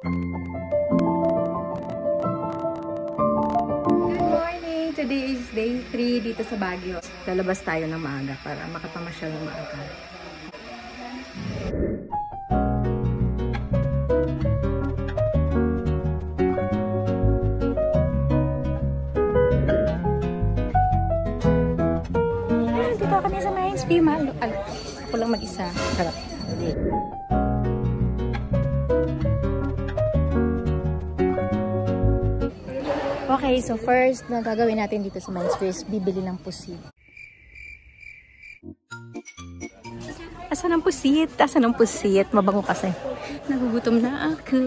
Today is day 3 dito sa Baguio. Lalabas tayo ng maaga para makapamasyal ng maaga. Dito kami sa Mines View. Ako lang mag-isa. Harap. Okay, so first na gagawin natin dito sa Mines View is bibili ng pusit. Asan ang pusit? Asan ang pusit? Mabango kasi. Nagugutom na ako.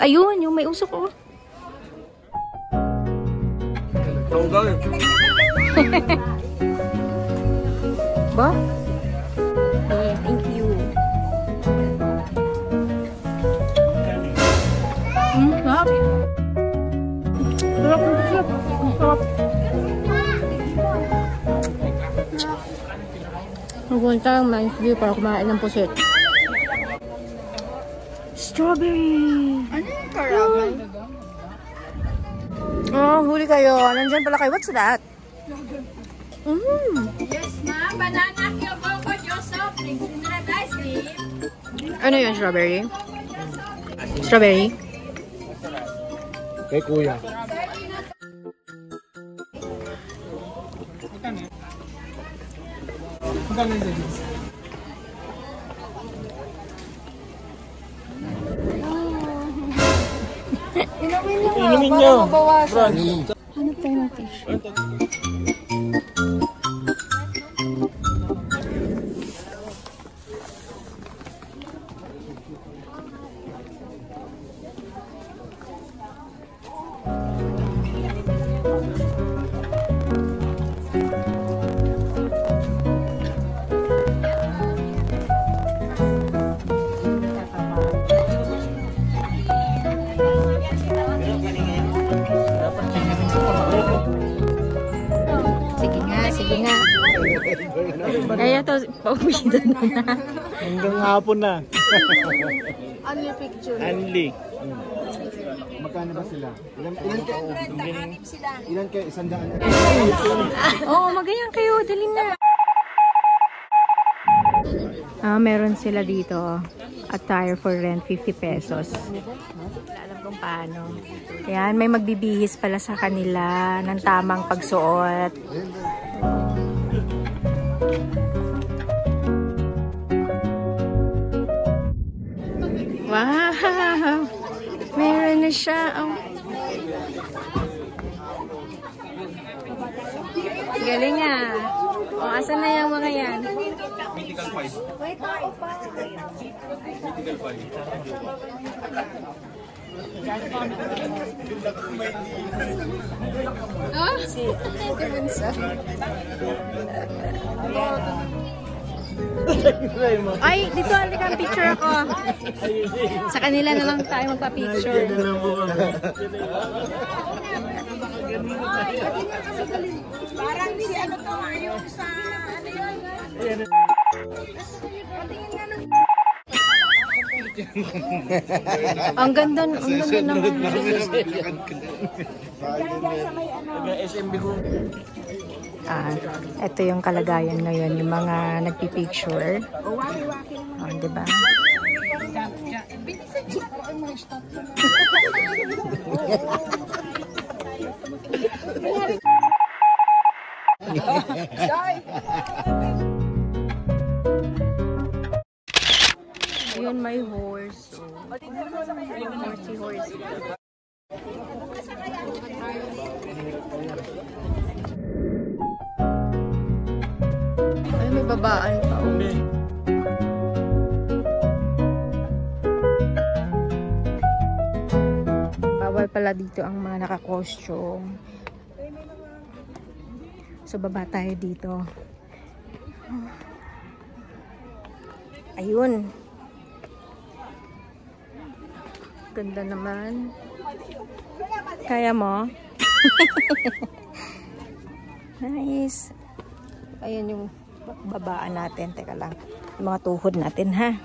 Ayun, yung may usok oh. Ba? Okay, thank you. Sarap. Sarap. Pupunta ang Mines View para kumain ng pusit. Strawberry! Ano yung karamay? Oh, huli kayo. Nandyan pala kayo. What's that? Yes, ma'am. Banana, kyogo, Joseph. Drinks, ice cream. Ano yun? Strawberry? Strawberry? Kay kuya. Inumin nyo. Hanap tayo ng tissue. Sige nga. Ay, ito, pauwisan na. Hanggang hapon na. Only picture. Only. Magkano ba sila? Ilan kayo? 100? Oo, magayan kayo. Dali na. Meron sila dito. Attire for rent, 50 pesos. Wala alam kung paano. Ayan, may magbibihis pala sa kanila ng tamang pagsuot. Wow! Meron na siya. Oh. Galing nga. O, asan na yung mga yan? Mythical Pies. Wait, tao pa. Mythical Pies. Oh? Si Bunso. Ay, dito halika ang picture ako. Sa kanila na lang tayo magpa-picture. Parang si ano to, yung sa ano yun? Ang ganda naman. Ito yung kalagayan ngayon, yung mga nagpipicture. Diba? Yun, may horse. Horse. Ay, may babaan pa. Bawal pala dito ang mga naka-costume. So, baba tayo dito. Ayun. Ganda naman. Kaya mo? Nice. Ayun yung babaan natin. Teka lang. Yung mga tuhod natin, ha?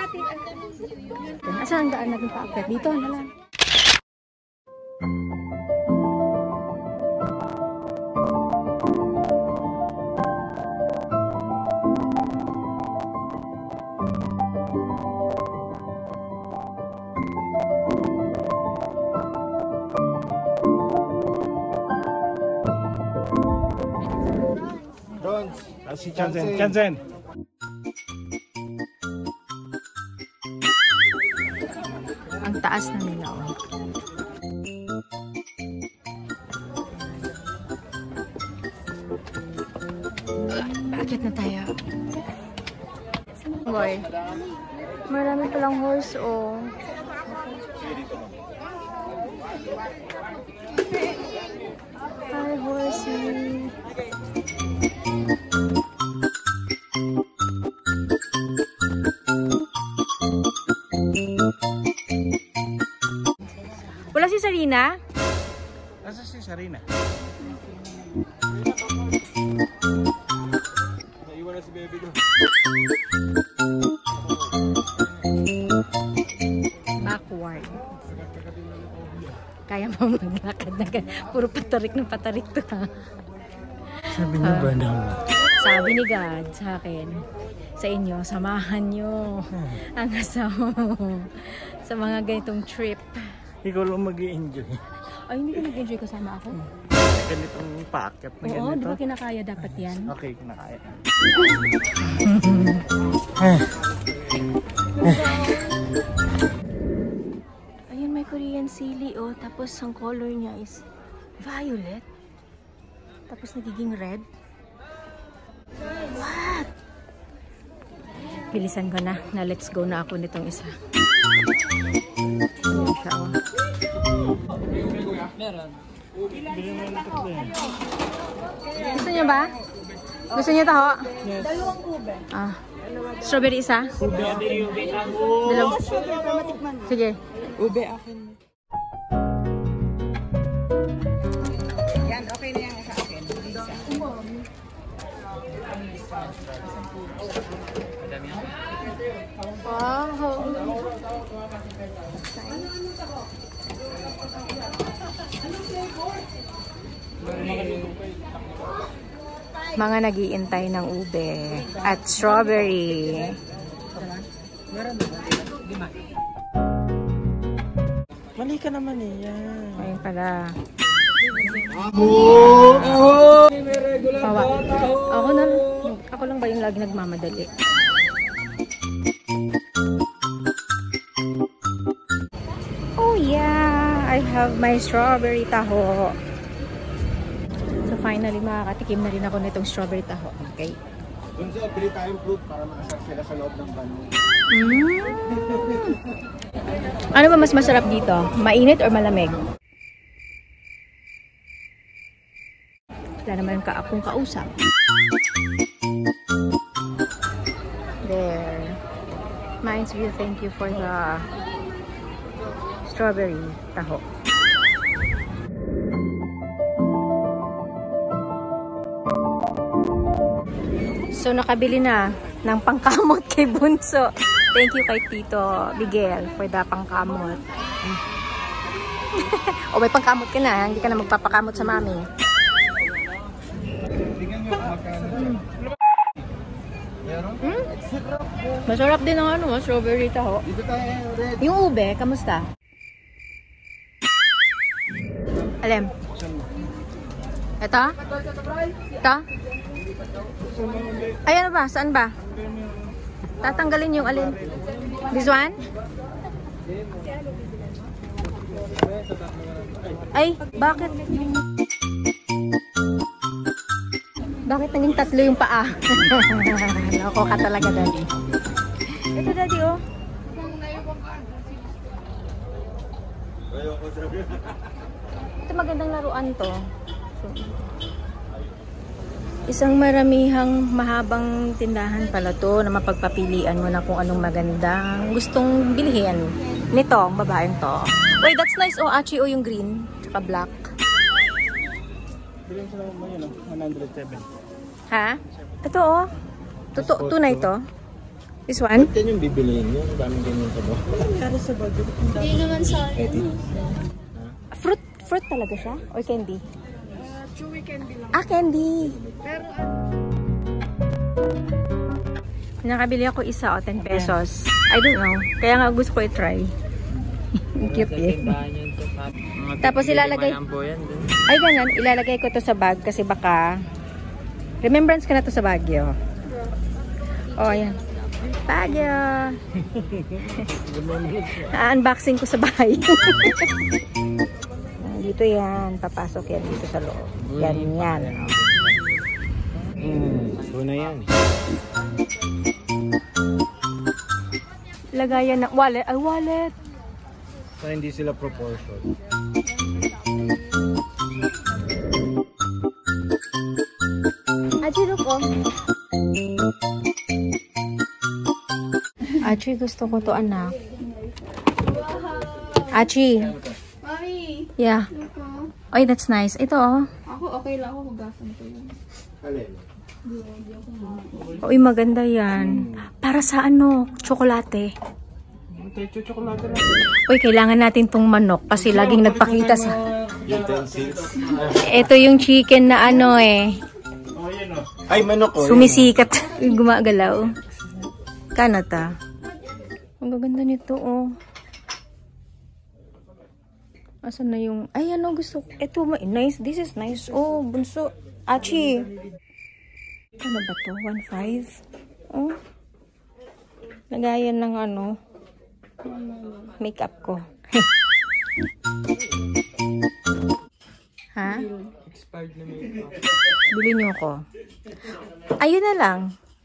ate. Asan ang daan natin paakyat? Dito na lang. Si Chansen. Ang taas na nila. Oh. Bakit na tayo? Boy, marami palang horse, oh. Hi, horsey. Wala si Sarina? Nasa si Sarina? Naiwan na si baby doon. Backward. Kaya mo maglakad na puro patarik ng patarik to, ha? Sabi niyo ba na? Sabi ni God sa akin, sa inyo, samahan nyo ang asawa mo sa mga ganitong trip. Ikaw lang mag-i-enjoy. Ay, hindi ka nag-enjoy kasama ako? Ganitong paakyat na ganito. Oo, di ba kinakaya dapat yan? Okay, kinakaya. Ayun, may Korean sili, oh. Tapos ang color niya is violet. Tapos nagiging red. What? Bilisan ko na. Let's go na ako nitong isa. Ayan siya, oh. Meron. Gusto niyo ba? Gusto niyo taho? Yes. Dalawang ube. Ah. Strawberry isa? Ube. Dalawang. Sige. Ube akin. Yan, okay na yan sa akin. Wow. Mga nag-iintay ng ube at strawberry. Mali ka naman eh. Yan. Ayun pala. Pawa. Ako lang ba yung lagi nagmamadali? Oh yeah! I have my strawberry taho. So finally makakatikim na rin ako nitong strawberry taho. Okay. Dun sa pili tayong fruit para makasar sila sa loob ng van. Ano ba mas masarap dito? Mainit or malamig? Wala naman akong kausap. There. Mind's View, thank you for the strawberry taho. So nakabili na ng pangkamot kay Bunso. Thank you kay Tito Miguel for the pangkamot. O may pangkamot ka na, hindi ka na magpapakamot sa mami. Masarap din ang ano, strawberry taho. Yung ube, kamusta? Alem. Ito? Ito? Ay, ano ba? Saan ba? Tatanggalin yung alin? This one? Ay, bakit? Bakit naging tatlo yung paa? Loko ka talaga, Daddy. Ito, Daddy, oh. Ito magandang laruan to. So, isang maramihang mahabang tindahan pala to na mapagpapilian mo na kung anong magandang gustong bilhin. Nito, ang babaeng to. Wait, that's nice. Oh, Achi, oh, yung green. Tsaka black. Bilhin sila mo yun, 107. Ha? Ito, oh. Tunay to. This one? Ito yung bibiliin nyo. Ang daming ganyan sa bawah. Hindi naman sa Fruit talaga siya? Or candy? chewy candy lang. Ah, candy. Pero Nakabili ako isa o 10 pesos. I don't know. Kaya nga gusto ko i-try. Cute eh. Tapos ilalagay. Ay, ganyan. Ilalagay ko to sa bag kasi baka remembrance ka na to sa Baguio. Oh, ayan. Baguio. Unboxing ko sa bahay. Dito yan. Papasok yan dito sa loob. Ganyan. Ito na yan. Lagayan ng wallet. Ay, wallet. So, hindi sila proportion. Achi, look oh. Achi, gusto ko to, anak. Achi. Mami, Yeah. Ay, that's nice. Ito oh. ako okay lang ako hugasan ko yun. Alin? Uy, maganda yan. Para sa ano? Tsokolate. Chocolate lang. Uy, kailangan natin tong manok kasi laging nagpakita sa... Utensils. Ito yung chicken na ano eh. Ay, manok ko. Sumisikat. Gumagalaw. Kanata. Ang gaganda nito oh. Asan na yung... Ay, ano gusto ko? Ito, nice. This is nice. Oh, bunso. Achi. Ano ba to? 1.5? Oh. Lagayan ng ano. Makeup ko. Ha? Expired na makeup. Bili niyo ko. Ayun na lang.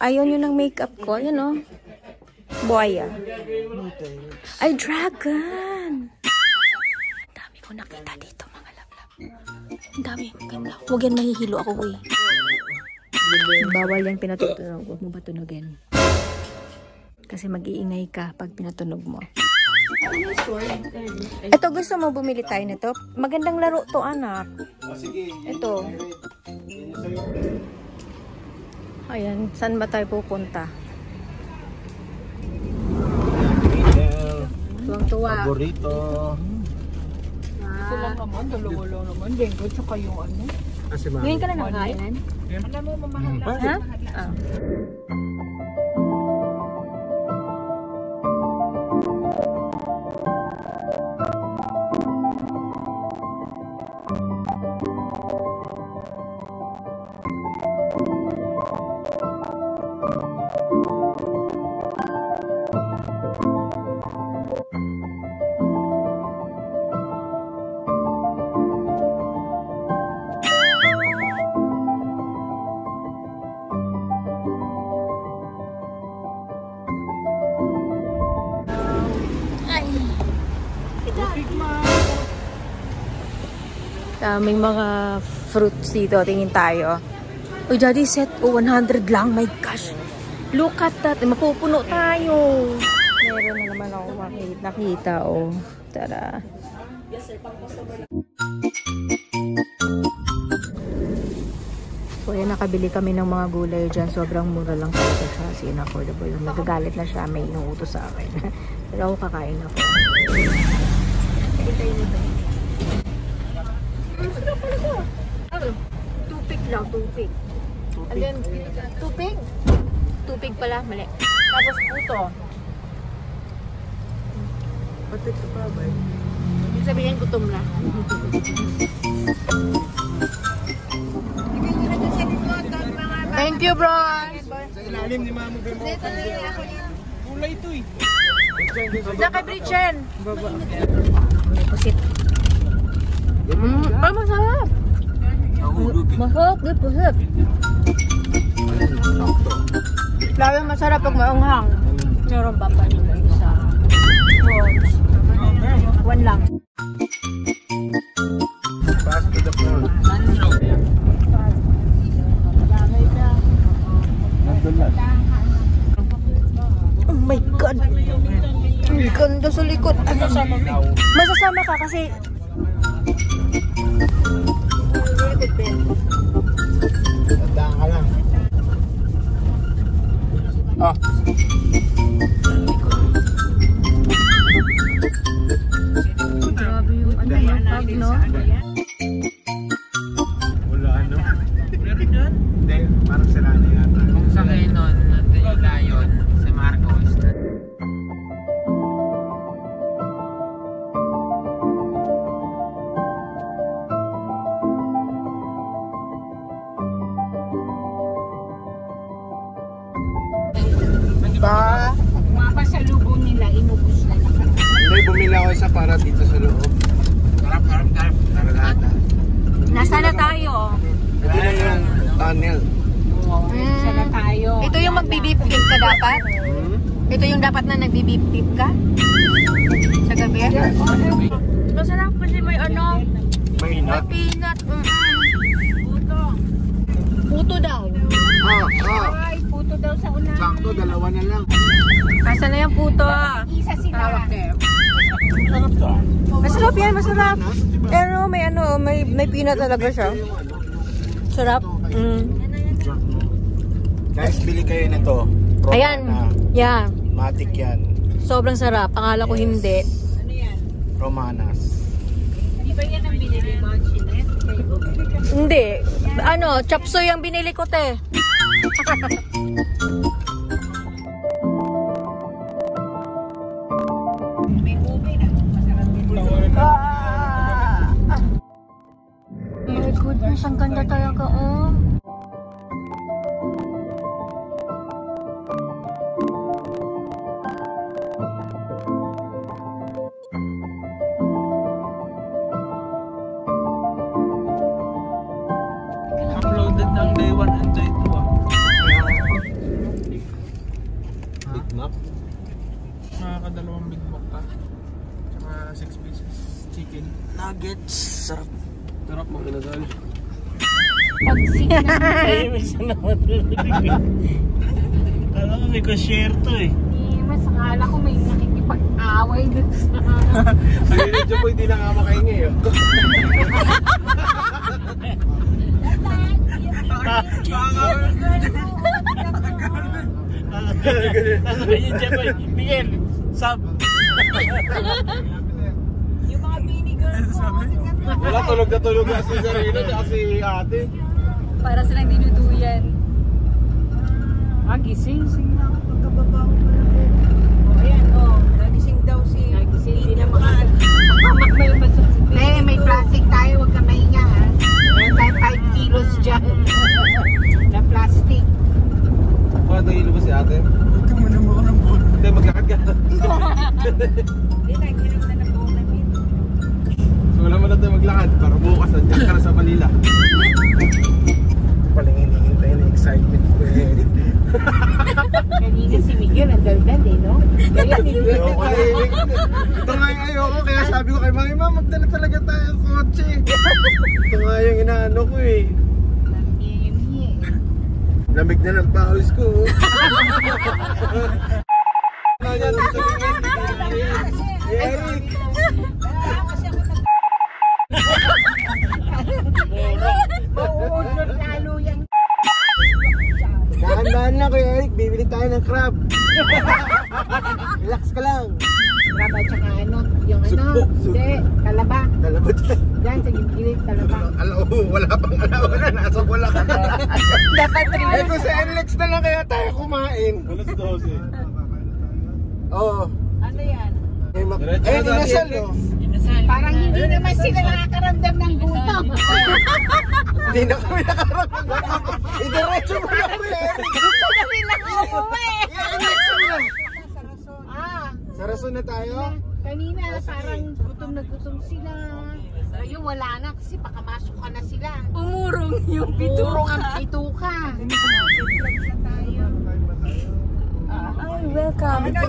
Ayaw niyo ng makeup ko. Ayun oh. Buhaya. Ay, dragon. Ang dami ko nakita dito mga lablab. Ang dami. Ganda. Huwag yan mahihilo ako eh. Bawal yan pinatutunog. Huwag mo ba tunugin? Kasi mag-iingay ka pag pinatunog mo. Ito, gusto mo bumili tayo nito? Magandang laro to, anak. Sige. Ito. Ayan, saan ba tayo pupunta? Tuwang-tuwa. Paborito. Ito lang naman, dalawa lang naman. Linggo, tsaka yung ano. Kasi mami. Ngayon ka na nakakainan? Alam mo, mamahal lang. Ha? Ah. May mga fruits dito. Tingin tayo. Uy, daddy, set. Oh, 100 lang. My gosh. Look at that. Mapupuno tayo. Meron na naman ako nakita. Oh. Tara. So, ayan, nakabili kami ng mga gulay dyan. Sobrang mura lang talaga siya. As in, affordable. Nagagalit na siya. May inuutos sa akin. Pero ako kakain ako. Hintayin mo ba? Tupig lang, tupig. And then, tupig? Tupig pala, mali. Tapos puto. Pati ito pa ba? Ibig sabihin, gutom na. Thank you, bro! Sa ilalim ni Mama Bemo. Kulay ito eh. Diyan kay Bridgen! Pusit. Ay, masarap! Masarap, di pusit. Lalo masarap pag maanghang. Meron ba pa nila isa? One lang. Pass to the floor. Oh my God! Ang ganda sa likod. Masasama ka kasi... Tandaan ka lang. Ah. Grabe yung ano yung pag, no? Wala ano. Hindi, parang sila na yata. Kung sa kayo nun, nandun yung lion, si Marcos. Pa? Mapasalubong nila, inubos na lang. Hindi, bumili ako isa para dito sa loob. Tarap. Para lahat ah. Nasa na tayo? Ito na yung tunnel. Sana tayo. Ito yung magbibip-bip ka dapat? Ito yung dapat na nagbibip-bip ka? Sa gabi? Masarap kasi may ano? May May nut. peanut. Puto daw. Ay, puto daw sa unahan. Sakto, dalawa na lang. Asa na yung puto? Isa sila. Masarap yan, masarap. Pero may ano, may peanut talaga siya. Sarap. Guys, bili kayo nito. Ayan. Yan. Matic yan. Sobrang sarap. Akala ko hindi. Ano yan? Romanas. Di ba yan ang binili mo, Chinet? Hindi. Ano, chapsoy ang binili ko, te. May ube na. Masarap yun. My goodness, ang ganda talaga, oh. Uploaded ng day 1 and day 2 ah. Big Mac. Nakakadalawang Big Mac ka. Tsaka 6 pieces chicken. Nuggets. Sarap. Sarap mo kinasal. Ay, minsan naman alam ko, may ka-share to eh. Mas akala ko may nakikipag-away dun sa... Ang medyo po hindi nakamakaingi eh. Sabi niya, Jeboy, Miguel, sub. Yung mga binigyan ko. Wala, tulog na tulog na si Zarina at si ate. Para silang dinuduyan. Gising na ako pagkababa ko pala. O ayan, nagising daw si... Nagising din naman. May plastic tayo, huwag ka mahinga ha. Meron tayo 5 kilos dyan. Na plastic. Paano ilabas si ate? Huwag ka muna mo ng buwan. Hindi, maglakad ka. Hindi, naginom na ng buong namin. So wala mo na tayo maglakad para bukas nandiyan ka na sa Manila. Paling hinihintay na excitement ko eh. Kanina si Miguel, ang daldan eh, no? Kaya Ito nga yung ayoko, kaya sabi ko kay Mami, Ma, magdala talaga tayo ng kotse. Ito nga yung inaano ko eh. Lamig na ng pawis ko. Eric! mauunod lalo yung... Dahan-dahan lang Kuya Eric, bibili tayo ng crab. Relax ka lang. Raba tsaka ano, yung ano, Supo. hindi, talaba. Dalawa dyan. Diyan sa gilid, talaba. Wala pang alauna, nasa wala ka na. Dapat rin. Eh kung sa NLEX na lang kaya tayo kumain. Alas 12. Oo. Ano yan? Inasal oh. Parang hindi naman sila nakakaramdam ng gutom. Hindi na kami nakaramdam. Idiretso mo lang Kuya Eric. Gusto na nilang umuwi. Idiretso mo lang. Sa rason na tayo? Kanina parang gutom na gutom sila. Ngayon wala na kasi pakamasok ka na sila. Umurong yung Purong ang pituka. Ay, welcome. Dito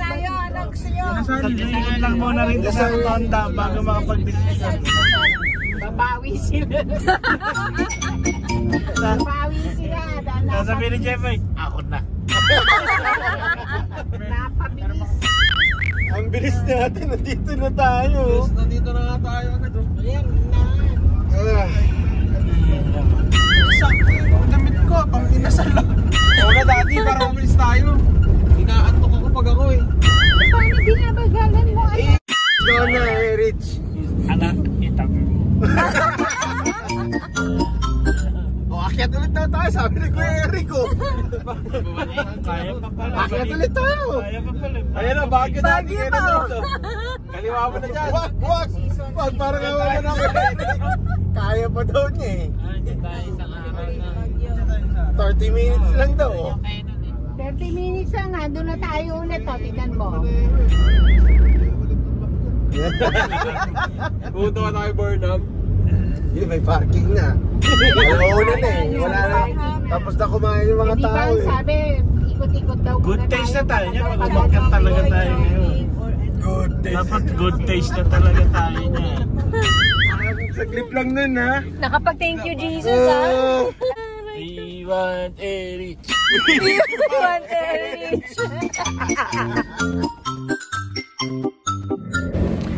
tayo, anak siyo. Taglingan lang muna rin sa tonda bago makapag-business. Babawi sila. Babawi sila. Sasabihin ni Jeboy, ako na. Napabilis. Ang bilis natin, nandito na tayo. Nandito na nga tayo agad. Ayan na. Sakto yung damit ko, pang inasal lang. Una dati para mabilis tayo Akyat ulit tayo. Kaya pa pala. Ayan na, Baguio dati kayo na dito. Kaliwa mo na dyan. Wag! Parang awa na ako. Kaya pa daw niya eh. 30 minutes lang daw. 30 minutes lang, nandun na tayo ulit. Tignan mo. Puto ka na kay Burnham. Yun, may parking na. Alauna na eh. Wala na. Tapos na kumain yung mga Hindi tao ba eh. sabi, ikot-ikot daw. Good taste na tayo niya. Pag umakyat talaga tayo ngayon. Good taste. Dapat good taste na talaga tayo niya. Saglit lang nun ha. Nakapag-thank you, Jesus, ha? We want Eric. We want Eric.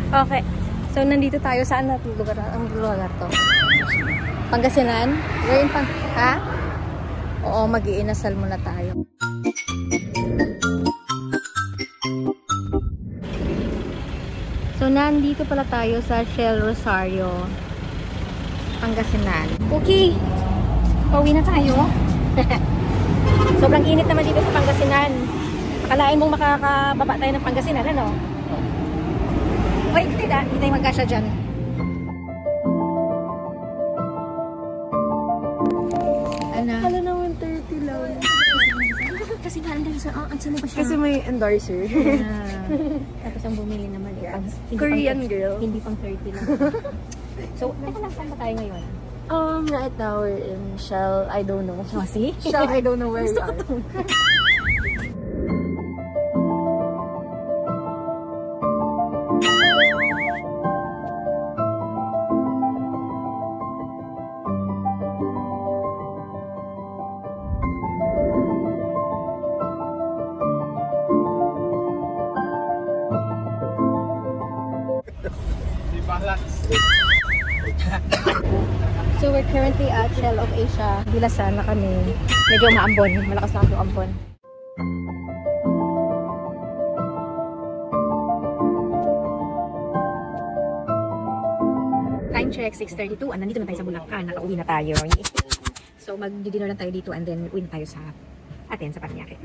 Okay. So, nandito tayo. Saan natin lugar? Ang lugar to? Pangasinan? Ngayon pang... Ha? Oo, mag-iinasal muna tayo. So, nandito pala tayo sa Shell Rosario, Pangasinan. Okay. Pauwi na tayo. Sobrang init naman dito sa Pangasinan. Akalain mong makakababa tayo ng Pangasinan, ano? Wait, hindi tayo magkasya dyan. Ano naman 30 lang. Kasi galing sa mo ba siya? Kasi may endorser. Tapos ang bumili naman Korean girl. Hindi pang 30 lang. So, teka lang, saan ba tayo ngayon? Right now we're in Shell, I don't know. Oh, see? Shell, I don't know where we are. So we're currently at Shell of Asia. Bilasan na kami. Medyo maambon. Malakas na yung ambon. Time check, 6:32. Nandito na tayo sa Bulacan. Nakauwi na tayo. So mag-dinner lang tayo dito and then uwi na tayo sa atin, sa Paranaque.